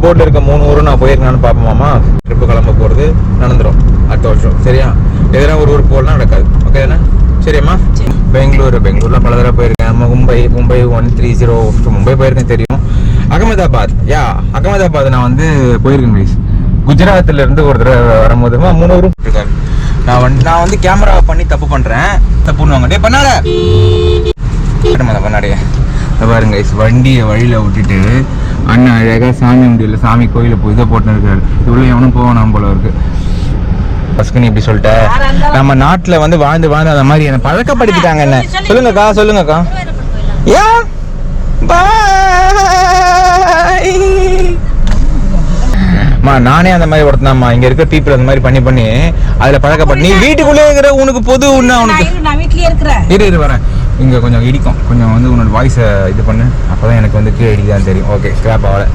போர்டில் இருக்க 3 ஊரும் நான் போயிருக்கேன்னு பார்ப்போமாமா. ட்ரிப்பு கிளம்ப போகிறது நடந்துடும் அடுத்த வருஷம். சரியா? எதனா ஒரு ஊர் போகலாம் நடக்காது. ஓகே தானே? சரிம்மா. பெங்களூர்லாம் பல தடவை போயிருக்கேன். மும்பை 130 மும்பை போயிருக்கேன் தெரியும். அகமதாபாத் அகமதாபாத் நான் வந்து போயிருக்கேன் ப்ளீஸ். குஜராத்ல இருந்து ஒரு தடவை வரும்போது 3 ஊரும் இருக்காரு. நான் வந்து கேமரா பண்ணி தப்பு பண்றேன். தப்புன்னு டே பண்ணாட பண்ணாடைய பாருங்க வண்டியை வழியில விட்டுட்டு அண்ணன் அழகா சாமி முடியல சாமி கோயில போய் இதை போட்டு இருக்காரு. இவ்வளவு எவனும் போவானாம் போல இருக்கு. பஸ்கனி இப்படி சொல்லிட்ட. நம்ம நாட்டுல வந்து வாழ்ந்து அந்த மாதிரி என்ன பழக்கப்படுத்திட்டாங்க. என்ன சொல்லுங்கக்கா யா நானே அந்த மாதிரி ஒருத்தனாமா இங்க இருக்க பீப்புள் அந்த மாதிரி பண்ணி அதுல பழக்கப்பட்டு நீ வீட்டுக்குள்ளே இருக்கிற உனக்கு பொது உனக்கு இரு வரேன். இங்க கொஞ்சம் இடிக்கும். கொஞ்சம் வந்து உன்னோட வாய்ஸை இது பண்ணு. அப்பதான் எனக்கு வந்து கீழே இடிக்குதான்னு தெரியும். ஓகே ஸ்கிராப் ஆகல.